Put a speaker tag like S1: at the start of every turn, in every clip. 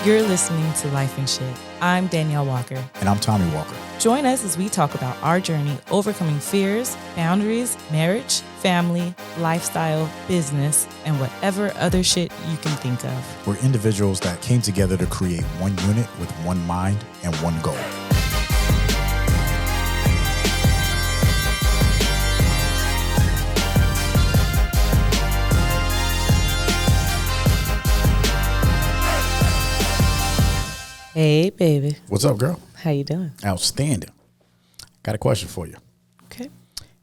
S1: You're listening to Life and Shyt. I'm Danielle Walker.
S2: And I'm Tommy Walker.
S1: Join us as we talk about our journey overcoming fears, boundaries, marriage, family, lifestyle, business, and whatever other shit you can think of.
S2: We're individuals that came together to create one unit with one mind and one goal.
S1: Hey, baby.
S2: What's up, girl?
S1: How you doing?
S2: Outstanding. Got a question for you.
S1: Okay.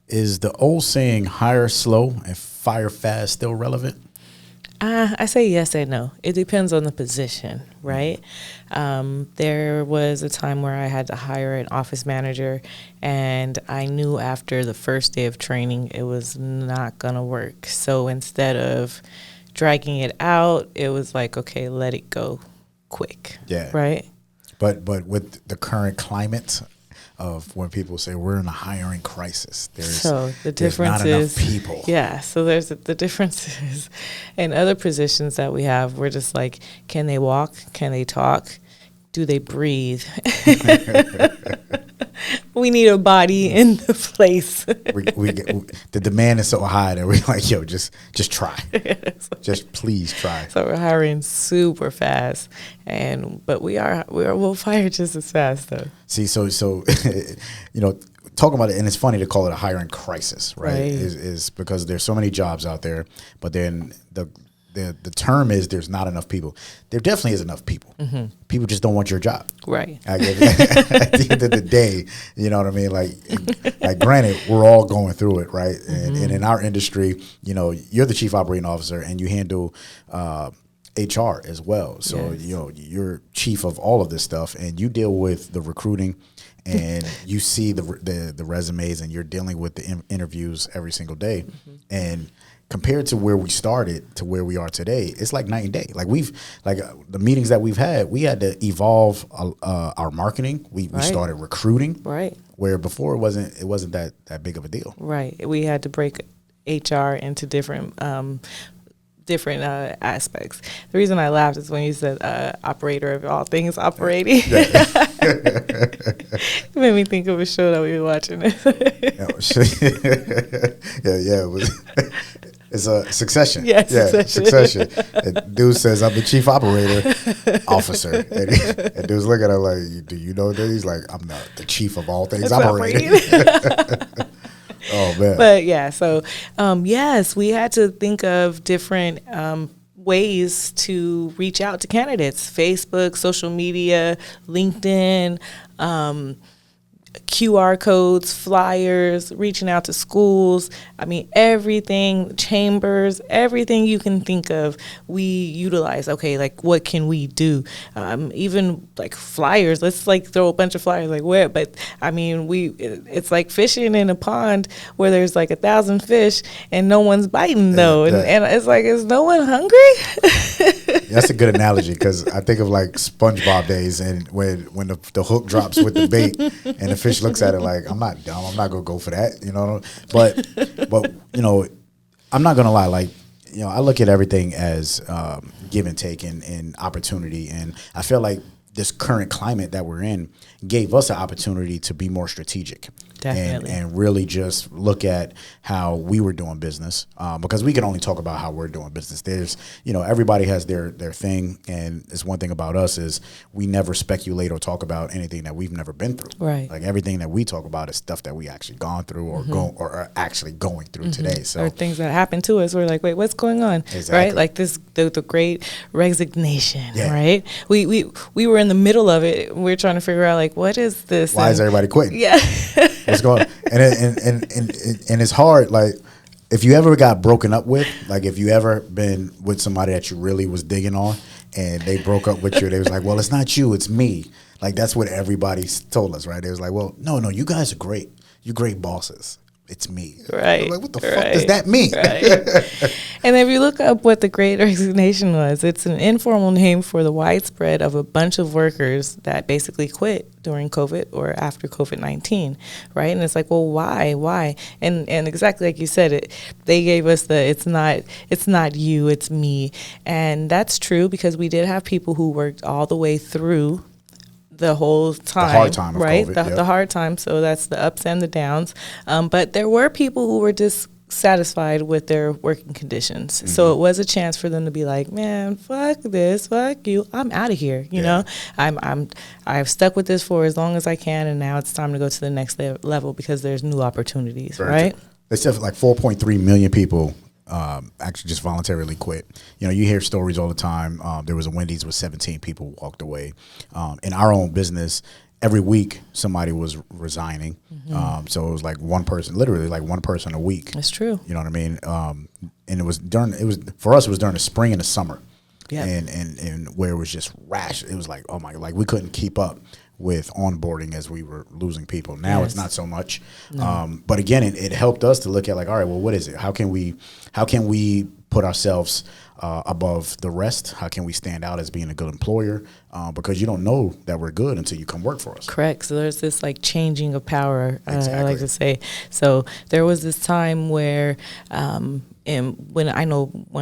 S2: Is the old saying hire slow and fire fast still relevant?
S1: I say yes and no. It depends on the position, right? There was a time where I had to hire an office manager, and I knew after the first day of training it was not going to work. So instead of dragging it out, it was like, okay, let it go quick.
S2: Yeah.
S1: Right?
S2: But with the current climate of when people say we're in a hiring crisis, there's not enough people.
S1: Yeah, so there's the differences. In other positions that we have, we're just like, can they walk? Can they talk? Do they breathe? We need a body in the place.
S2: The demand is so high that we're like, yo, just try. Just please try.
S1: So we're hiring super fast, but we'll fire just as fast though.
S2: See, so talking about it, and it's funny to call it a hiring crisis, right? Is because there's so many jobs out there, but then the term is there's not enough people. There definitely is enough people. Mm-hmm. People just don't want your job.
S1: Right.
S2: At the end of the day, you know what I mean? Like granted, we're all going through it, right? Mm-hmm. And in our industry, you're the chief operating officer and you handle HR as well. So, yes. You're chief of all of this stuff and you deal with the recruiting and you see the resumes and you're dealing with the interviews every single day. Mm-hmm. And compared to where we started to where we are today, it's like night and day. Like the meetings that we've had, we had to evolve our marketing. We started recruiting, right? Where before it wasn't that big of a deal,
S1: right? We had to break HR into different aspects. The reason I laughed is when you said operator of all things operating. Yeah. It made me think of a show that we were watching.
S2: It's a Succession.
S1: Yeah, Succession.
S2: And dude says, I'm the chief operator officer. And dude's looking at him like, do you know that? He's like, I'm not the chief of all things operating. Oh, man.
S1: But yeah, so yes, we had to think of different ways to reach out to candidates. Facebook, social media, LinkedIn, QR codes, flyers, reaching out to schools. I mean, everything, chambers, everything you can think of, we utilize. Okay, like what can we do? Even like flyers, let's like throw a bunch of flyers like where, but I mean, it's like fishing in a pond where there's like 1,000 fish and no one's biting though. And it's like, is no one hungry?
S2: That's a good analogy because I think of like SpongeBob days and when the hook drops with the bait and the fish looks at it like, I'm not dumb. I'm not going to go for that, But I'm not going to lie. Like, I look at everything as give and take and opportunity. And I feel like this current climate that we're in gave us an opportunity to be more strategic.
S1: Definitely.
S2: And really just look at how we were doing business because we can only talk about how we're doing business. There's, everybody has their thing. And it's one thing about us is we never speculate or talk about anything that we've never been through.
S1: Right.
S2: Like everything that we talk about is stuff that we actually gone through or or are actually going through today. So
S1: or things that happen to us. We're like, wait, what's going on?
S2: Exactly.
S1: Right. Like the Great Resignation. Yeah. Right. We were in the middle of it. We're trying to figure out like, what is this?
S2: Why is everybody quitting?
S1: Yeah.
S2: What's going on? And it's hard. Like if you ever got broken up with, like if you ever been with somebody that you really was digging on and they broke up with you, they was like, well, it's not you, it's me. Like that's what everybody told us, right? They was like, well, no, you guys are great. You're great bosses. it's me.
S1: Right.
S2: I'm like, what the fuck does that mean?
S1: Right. And if you look up what the Great Resignation was, it's an informal name for the widespread of a bunch of workers that basically quit during COVID or after COVID-19, right? And it's like, well, why? And exactly like you said, they gave us it's not you, it's me. And that's true, because we did have people who worked all the way through the whole time,
S2: the hard time of
S1: right?
S2: COVID,
S1: The hard time. So that's the ups and the downs. But there were people who were dissatisfied with their working conditions. Mm-hmm. So it was a chance for them to be like, man, fuck this, fuck you, I'm out of here. You know, I've stuck with this for as long as I can, and now it's time to go to the next level because there's new opportunities,
S2: Very
S1: right?
S2: true. They said like 4.3 million people actually just voluntarily quit. You know, you hear stories all the time. There was a Wendy's with 17 people walked away. In our own business, every week somebody was resigning. Mm-hmm. So it was like one person, literally like one person a week.
S1: That's true.
S2: You know what I mean? And it was during the spring and the summer. Yeah. And where it was just rash. It was like, oh my, like we couldn't keep up with onboarding as we were losing people. Now it's not so much. No. But again, it helped us to look at like, all right, well, what is it? How can we put ourselves above the rest? How can we stand out as being a good employer? Because you don't know that we're good until you come work for us.
S1: Correct. So there's this like changing of power,
S2: exactly.
S1: I like to say. So there was this time where and when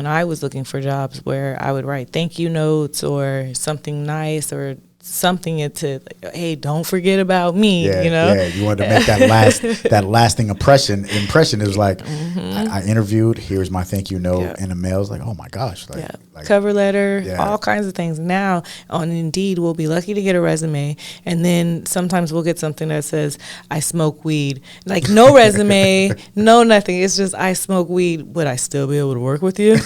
S1: I was looking for jobs, where I would write thank you notes or something nice or something into like, hey, don't forget about me.
S2: Yeah,
S1: you know,
S2: you wanted to make that lasting impression. It was like, mm-hmm. I interviewed. Here's my thank you note, and the mail's like, oh my gosh, like
S1: cover letter, all kinds of things. Now on Indeed, we'll be lucky to get a resume, and then sometimes we'll get something that says I smoke weed. Like no resume, no nothing. It's just I smoke weed. Would I still be able to work with you?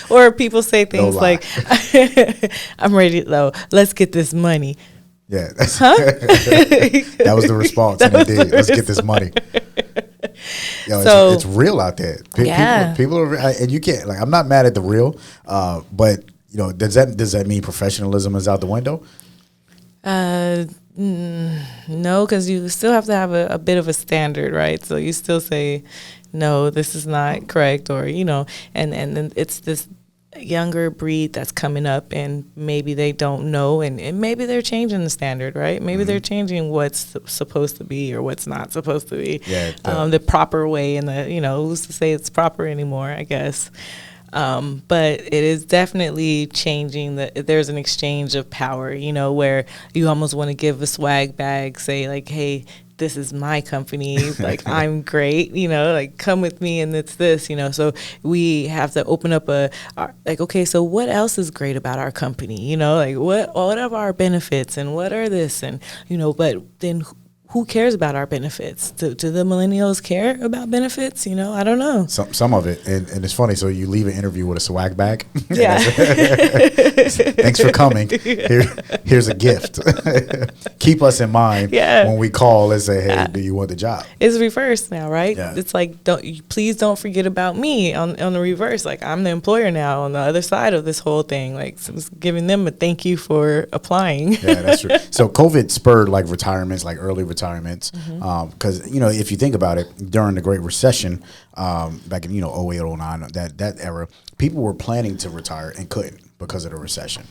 S1: Or people say things like, I'm ready though. Let's get this money.
S2: Yeah. That was the response. Indeed. Let's get this money. Yo, so, it's real out there. People are, and you can't, like, I'm not mad at the real, but, you know, does that mean professionalism is out the window?
S1: No, because you still have to have a bit of a standard, right? So you still say, no, this is not correct, or, you know, and then it's this younger breed that's coming up, and maybe they don't know, and maybe they're changing the standard, right? Maybe they're changing what's supposed to be or what's not supposed to be, the proper way, and the, you know, who's to say it's proper anymore, I guess. But it is definitely changing. There's an exchange of power, you know, where you almost want to give a swag bag, say like, hey, this is my company, like I'm great, you know, like come with me and it's this, you know. So we have to open up like, okay, so what else is great about our company, you know, like what are our benefits and what are this, and, you know, but then who cares about our benefits? Do the millennials care about benefits? You know, I don't know.
S2: Some of it, and it's funny. So you leave an interview with a swag bag.
S1: Yeah.
S2: Thanks for coming. Here's a gift. Keep us in mind when we call and say, hey, do you want the job?
S1: It's reversed now, right?
S2: Yeah.
S1: It's like, please don't forget about me on the reverse. Like I'm the employer now on the other side of this whole thing. Like so it's giving them a thank you for applying.
S2: Yeah, that's true. So COVID spurred like retirements, like early retirements, because you know, if you think about it, during the Great Recession, back in 08, 09, that era, people were planning to retire and couldn't because of the recession.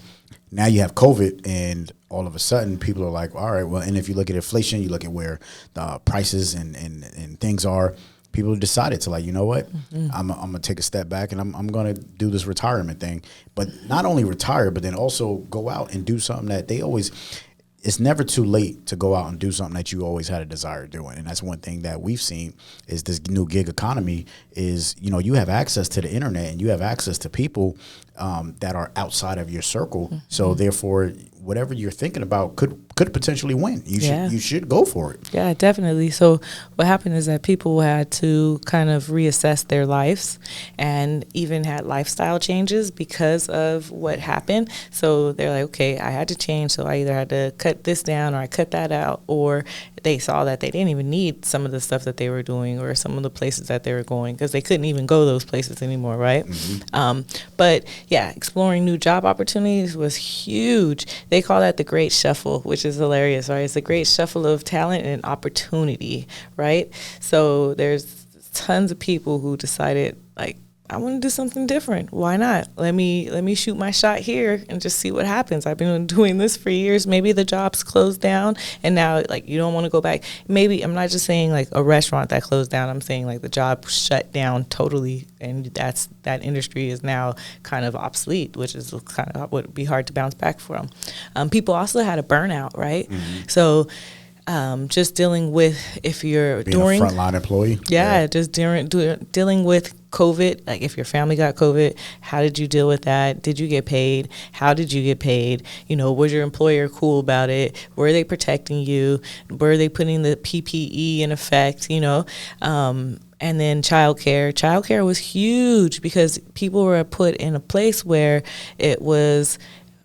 S2: Now you have COVID, and all of a sudden people are like, all right, well, and if you look at inflation, you look at where the prices and things are, people decided to, like, you know what, I'm gonna take a step back, and I'm gonna do this retirement thing, but not only retire, but then also go out and do something that they always. It's never too late to go out and do something that you always had a desire doing. And that's one thing that we've seen is this new gig economy is, you know, you have access to the internet and you have access to people that are outside of your circle. Mm-hmm. So therefore, whatever you're thinking about could potentially win. You should go for it.
S1: Yeah, definitely. So what happened is that people had to kind of reassess their lives and even had lifestyle changes because of what happened. So they're like, okay, I had to change. So I either had to cut this down or I cut that out, or they saw that they didn't even need some of the stuff that they were doing or some of the places that they were going because they couldn't even go those places anymore, right? But yeah, exploring new job opportunities was huge. They call that the Great Shuffle, which is hilarious, right? It's the Great Shuffle of talent and opportunity, right? So there's tons of people who decided, like, I want to do something different. Why not? Let me shoot my shot here and just see what happens. I've been doing this for years. Maybe the job's closed down and now like you don't want to go back. Maybe I'm not just saying like a restaurant that closed down. I'm saying like the job shut down totally and that industry is now kind of obsolete, which is kind of would be hard to bounce back from. People also had a burnout, right? So just dealing with if you're
S2: being a frontline employee.
S1: Just dealing with COVID, like if your family got COVID, how did you deal with that? Did you get paid? How did you get paid? Was your employer cool about it? Were they protecting you? Were they putting the PPE in effect? And then childcare. Childcare was huge because people were put in a place where it was,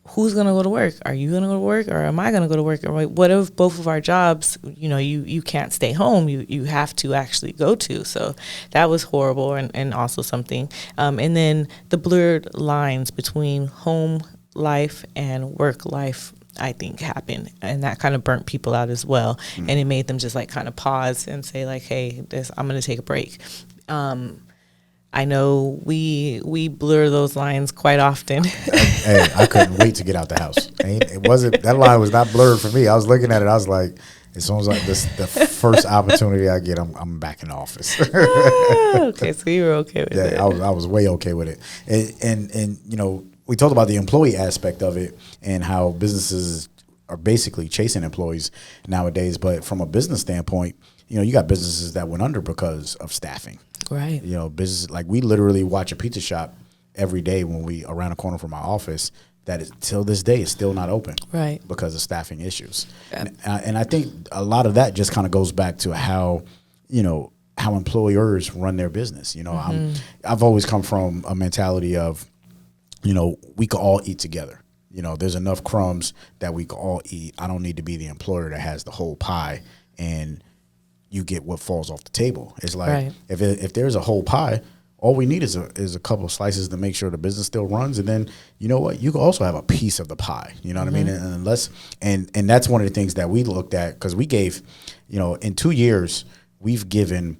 S1: who's going to go to work? Are you going to go to work or am I going to go to work? Or what if both of our jobs, you can't stay home. You have to actually go to. So that was horrible and also something. And then the blurred lines between home life and work life, I think, happened. And that kind of burnt people out as well. And it made them just like kind of pause and say like, hey, I'm going to take a break. I know we blur those lines quite often.
S2: Hey, I couldn't wait to get out the house. That line was not blurred for me. I was looking at it. I was like, as soon as the first opportunity I get, I'm back in the office.
S1: Okay, so you were okay with it.
S2: I was way okay with it. And we talked about the employee aspect of it and how businesses are basically chasing employees nowadays. But from a business standpoint, you got businesses that went under because of staffing.
S1: Right.
S2: Business, like we literally watch a pizza shop every day when we around the corner from my office that is till this day is still not open.
S1: Right.
S2: Because of staffing issues. Yep. And I think a lot of that just kind of goes back to how employers run their business. I've always come from a mentality of, we could all eat together. There's enough crumbs that we could all eat. I don't need to be the employer that has the whole pie and you get what falls off the table. It's like, right. If there's a whole pie, all we need is a couple of slices to make sure the business still runs. And then, you know what? You can also have a piece of the pie. You know what I mean? And that's one of the things that we looked at because we gave, in 2 years, we've given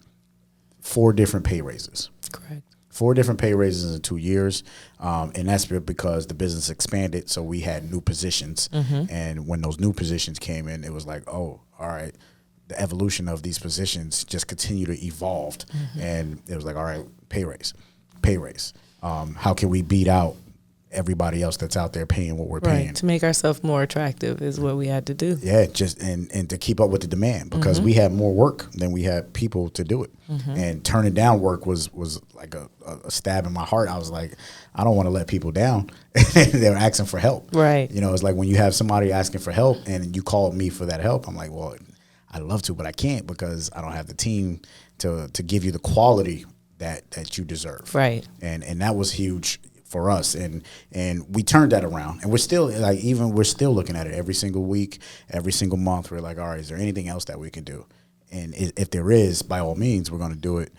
S2: 4 different pay raises.
S1: Correct.
S2: 4 different pay raises in 2 years. And that's because the business expanded. So we had new positions. And when those new positions came in, it was like, oh, all right. The evolution of these positions just continue to evolve. And it was like, all right, pay raise. How can we beat out everybody else that's out there paying what we're paying?
S1: To make ourselves more attractive is what we had to do.
S2: Yeah, just and to keep up with the demand because we had more work than we had people to do it. And turning down work was like a stab in my heart. I was like, I don't want to let people down. They're asking for help.
S1: Right.
S2: It's like when you have somebody asking for help and you call me for that help, I'm like, well, I'd love to, but I can't because I don't have the team to give you the quality that you deserve.
S1: Right.
S2: And that was huge for us. And we turned that around. And we're still looking at it every single week, every single month. We're like, all right, is there anything else that we can do? And if there is, by all means, we're going to do it,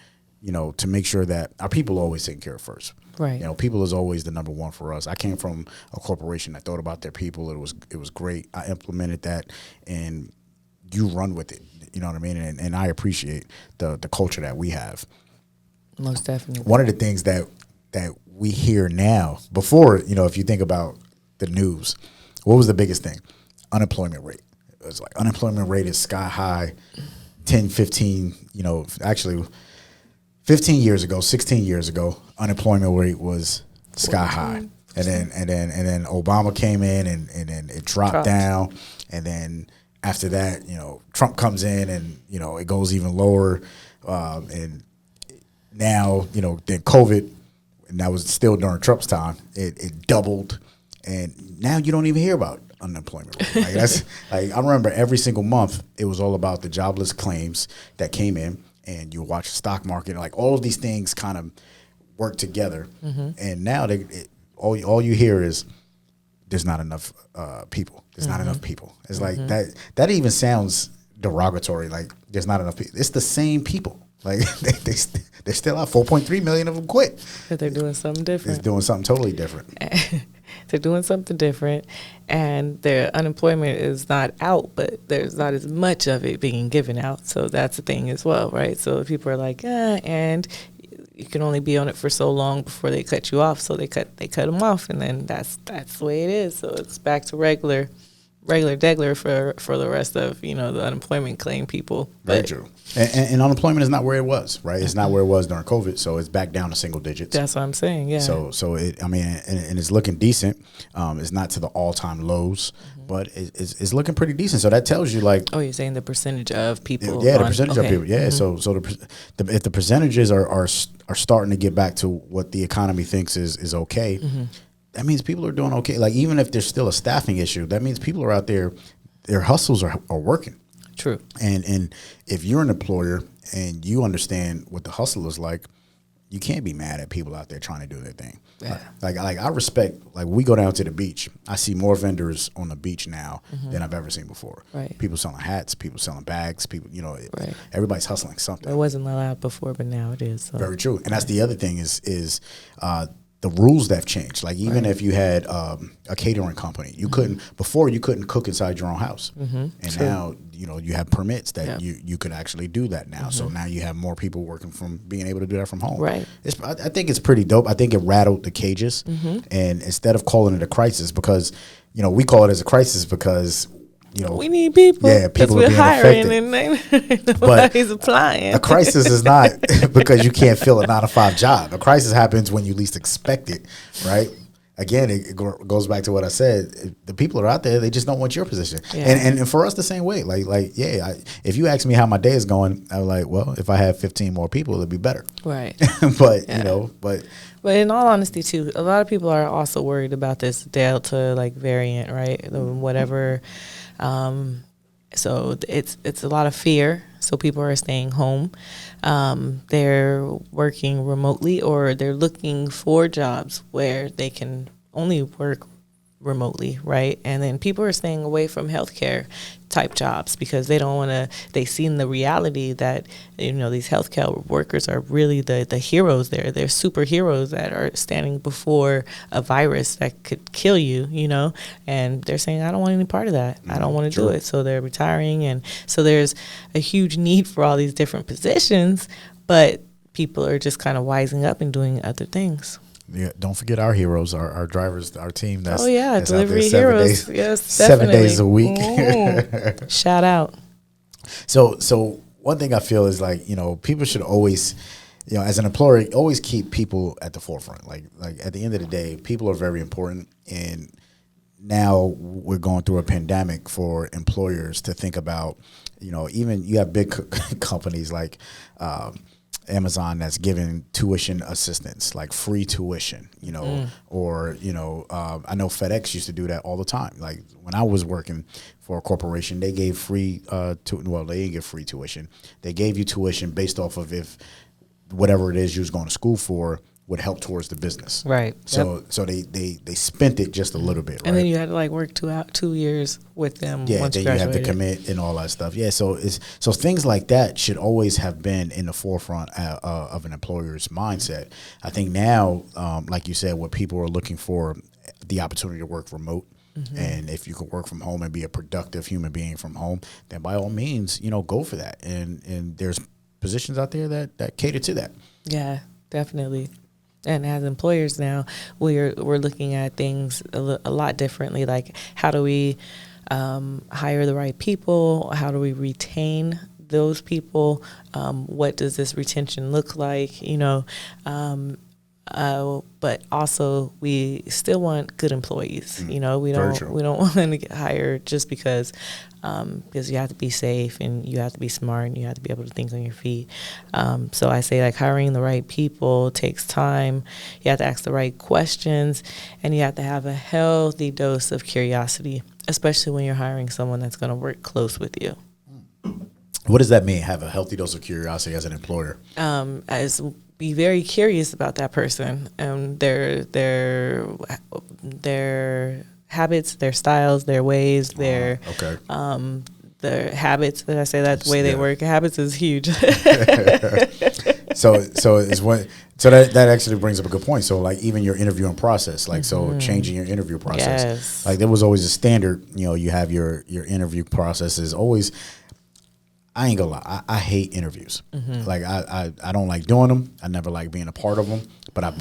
S2: to make sure that our people are always taken care of first.
S1: Right.
S2: People is always the number one for us. I came from a corporation that thought about their people. It was great. I implemented that and you run with it, you know what I mean? And I appreciate the culture that we have.
S1: Most definitely.
S2: One of the things that we hear now, before, if you think about the news, what was the biggest thing? Unemployment rate. It was like unemployment rate is sky high, 10, 15, actually 15 years ago, 16 years ago, unemployment rate was sky high. And then Obama came in and then it dropped down. And then after that, Trump comes in and, it goes even lower. And now, then COVID, and that was still during Trump's time, it doubled. And now you don't even hear about unemployment rate. I remember every single month, it was all about the jobless claims that came in. And you watch the stock market, like all of these things kind of work together. And now all you hear is there's not enough people. There's not enough people. It's like that even sounds derogatory. Like there's not enough people. It's the same people. Like they're still out. 4.3 million of them quit.
S1: But they're doing something different.
S2: It's doing something totally different.
S1: They're doing something different, and their unemployment is not out, but there's not as much of it being given out. So that's the thing as well, right? So people are like, and you can only be on it for so long before they cut you off. So they cut them off, and then that's the way it is. So it's back to regular degler for the rest of the unemployment claim people.
S2: Very true. And unemployment is not where it was, right? It's not where it was during COVID, so it's back down to single digits.
S1: That's what I'm saying. Yeah.
S2: So it, I mean, and it's looking decent. It's not to the all-time lows, but it's looking pretty decent. So that tells you, like,
S1: oh, you're saying the percentage of people?
S2: Yeah, the percentage of people. Yeah. So if the percentages are starting to get back to what the economy thinks is okay. That means people are doing okay. Like, even if there's still a staffing issue, that means people are out there, their hustles are working.
S1: True.
S2: And if you're an employer and you understand what the hustle is like, you can't be mad at people out there trying to do their thing.
S1: Yeah.
S2: Like I respect, like, we go down to the beach. I see more vendors on the beach now than I've ever seen before.
S1: Right.
S2: People selling hats, people selling bags, people,
S1: right.
S2: Everybody's hustling something.
S1: It wasn't allowed before, but now it is. So.
S2: Very true. And that's the other thing is the rules that have changed. Like, even if you had a catering company, you couldn't cook inside your own house. And
S1: True.
S2: now, you have permits that you could actually do that now. So now you have more people working from being able to do that from home.
S1: Right.
S2: I think it's pretty dope. I think it rattled the cages. And instead of calling it a crisis, because, we call it as a crisis because,
S1: we need people.
S2: Yeah, people
S1: are
S2: being
S1: hiring
S2: affected.
S1: and nobody's applying.
S2: A crisis is not because you can't fill a 9-to-5 job. A crisis happens when you least expect it, right? Again, it goes back to what I said. The people are out there; they just don't want your position. Yeah. And for us, the same way. If you ask me how my day is going, I'm like, well, if I had 15 more people, it'd be better.
S1: Right.
S2: But
S1: But in all honesty, too, a lot of people are also worried about this Delta variant, right? Whatever. So it's a lot of fear. So people are staying home. They're working remotely, or they're looking for jobs where they can only work remotely, right? And then people are staying away from healthcare type jobs because they don't want to. They've seen the reality that these healthcare workers are really the heroes. They're superheroes that are standing before a virus that could kill you, and they're saying, I don't want any part of that. I don't want to do it. So they're retiring, and so there's a huge need for all these different positions, but people are just kind of wising up and doing other things.
S2: Yeah, don't forget our heroes, our drivers, our team. That's
S1: delivery heroes. Yes,
S2: 7 days a week.
S1: Shout out.
S2: So one thing I feel is people should always, as an employer, always keep people at the forefront. Like at the end of the day, people are very important, and now we're going through a pandemic for employers to think about. Even you have big companies like Amazon that's giving tuition assistance, like free tuition, or, I know FedEx used to do that all the time. Like, when I was working for a corporation, they gave free, they didn't give free tuition. They gave you tuition based off of if whatever it is you was going to school for would help towards the business.
S1: Right.
S2: So they spent it just a little bit, right?
S1: And then you had to work 2 years with them.
S2: Yeah,
S1: once
S2: then
S1: you
S2: have to commit and all that stuff. Yeah, so things like that should always have been in the forefront of an employer's mindset. I think now, like you said, what people are looking for, the opportunity to work remote. And if you can work from home and be a productive human being from home, then by all means, go for that. And there's positions out there that cater to that.
S1: Yeah, definitely. And as employers now, we're looking at things a lot differently. Like, how do we hire the right people? How do we retain those people? What does this retention look like? But also we still want good employees. We don't want them to get hired just because you have to be safe and you have to be smart and you have to be able to think on your feet. So I say hiring the right people takes time. You have to ask the right questions, and you have to have a healthy dose of curiosity, especially when you're hiring someone that's going to work close with you.
S2: What does that mean? Have a healthy dose of curiosity as an employer?
S1: Be very curious about that person and their habits, their styles, their ways, the habits. Did I say that the way they work? Habits is huge.
S2: So that actually brings up a good point. So like even your interviewing process, like so changing your interview process,
S1: Yes.
S2: like there was always a standard. You have your interview process is always. I ain't gonna lie, I hate interviews. Like I don't like doing them. I never like being a part of them. But I've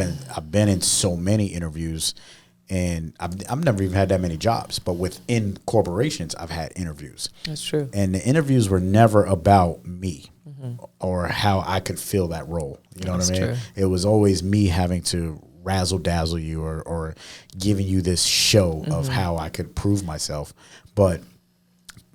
S2: been in so many interviews. And I've never even had that many jobs, but within corporations, I've had interviews.
S1: That's true.
S2: And the interviews were never about me or how I could fill that role. You know what I mean?
S1: True.
S2: It was always me having to razzle dazzle you or giving you this show of how I could prove myself. But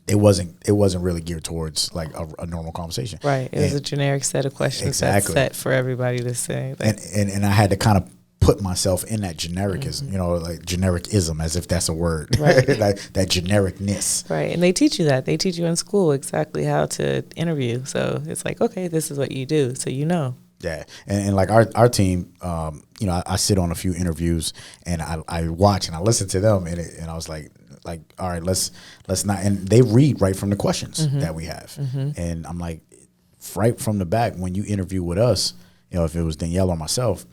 S2: it wasn't really geared towards like a normal conversation.
S1: Right. It was a generic set of questions that's set for everybody to say.
S2: And I had to kind of put myself in that genericism, like genericism, as if that's a word,
S1: right.
S2: that genericness.
S1: Right. And they teach you that. They teach you in school exactly how to interview. So it's like, okay, this is what you do. So
S2: Yeah. And like our team, I sit on a few interviews and I watch and I listen to them and I was like, all right, let's not, and they read right from the questions that we have. And I'm like, right from the back, when you interview with us, if it was Danielle or myself,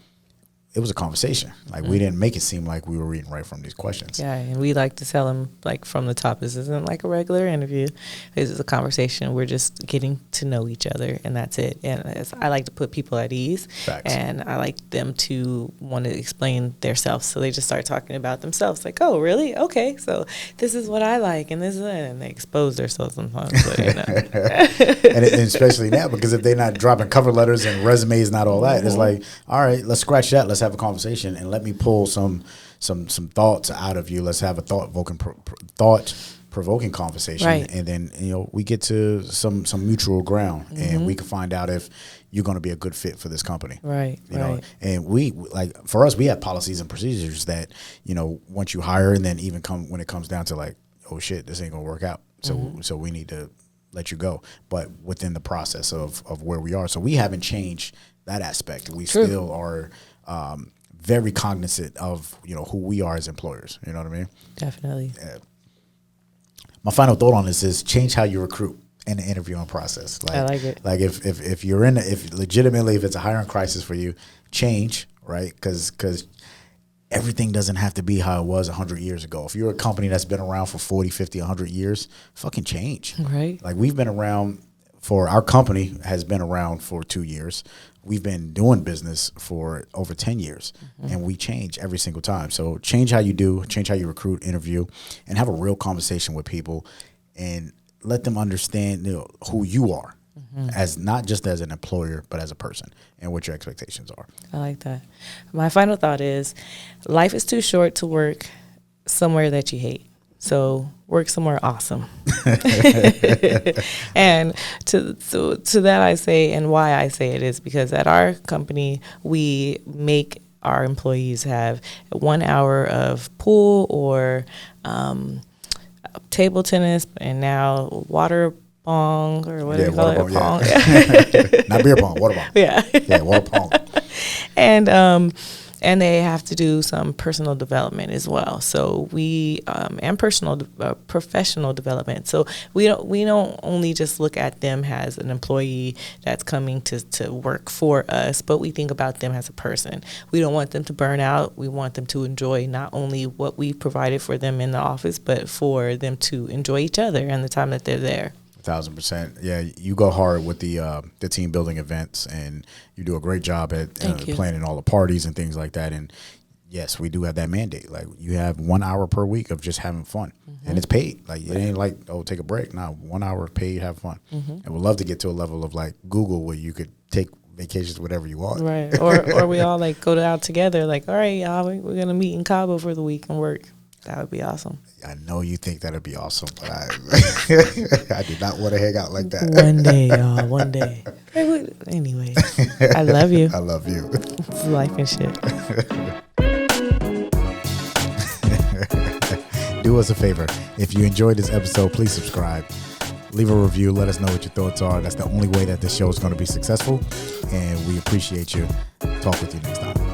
S2: it was a conversation. Like we didn't make it seem like we were reading right from these questions.
S1: Yeah, and we like to tell them like from the top, this isn't like a regular interview. This is a conversation. We're just getting to know each other, and that's it. And I like to put people at ease.
S2: Facts.
S1: And I like them to want to explain themselves. So they just start talking about themselves. Like, oh, really? Okay, so this is what I like, and this is it. And they expose themselves sometimes. But,
S2: and especially now, because if they're not dropping cover letters and resumes, not all that, it's like, all right, let's scratch that. Let's have a conversation and let me pull some thoughts out of you. Let's have a thought provoking conversation,
S1: right.
S2: And then we get to some mutual ground, and we can find out if you're going to be a good fit for this company,
S1: right?
S2: You know, and we like for us, we have policies and procedures that once you hire, and then even when it comes down to like, oh shit, this ain't gonna work out, so we need to let you go, but within the process of where we are, so we haven't changed that aspect. We still are very cognizant of who we are as employers. You know what I mean?
S1: Definitely.
S2: My final thought on this is change how you recruit in the interviewing process.
S1: I like it.
S2: Like if you're if legitimately if it's a hiring crisis for you, change, right? Because everything doesn't have to be how it was 100 years ago. If you're a company that's been around for 40, 50, 100 years, fucking change.
S1: Right.
S2: Like we've been around. For our company has been around for 2 years. We've been doing business for over 10 years, and we change every single time. So change how you do, change how you recruit, interview, and have a real conversation with people, and let them understand who you are, as not just as an employer, but as a person, and what your expectations are.
S1: I like that. My final thought is, life is too short to work somewhere that you hate. So work somewhere awesome. And to that I say, and why I say it is because at our company, we make our employees have 1 hour of pool or table tennis, and now water pong, or what do you call it? Pong.
S2: Yeah. Not beer pong, water pong.
S1: Yeah,
S2: water pong.
S1: And they have to do some personal development as well. So we and professional development. So we don't only just look at them as an employee that's coming to work for us, but we think about them as a person. We don't want them to burn out. We want them to enjoy not only what we provided for them in the office, but for them to enjoy each other and the time that they're there.
S2: 1,000%. Yeah, you go hard with the team building events, and you do a great job at planning all the parties and things like that. And yes, we do have that mandate. Like you have 1 hour per week of just having fun, and it's paid. Like it ain't like take a break. No, 1 hour paid, have fun. And we'd love to get to a level of like Google where you could take vacations whatever you want.
S1: Right. Or we all like go out together. Like, all right, y'all, we're gonna meet in Cabo for the week and work. That would be awesome.
S2: I know you think that would be awesome, but I did not want to hang out like that.
S1: One day, y'all. One day. Anyway, I love you.
S2: I love you.
S1: It's life and shit.
S2: Do us a favor. If you enjoyed this episode, please subscribe. Leave a review. Let us know what your thoughts are. That's the only way that this show is going to be successful. And we appreciate you. Talk with you next time.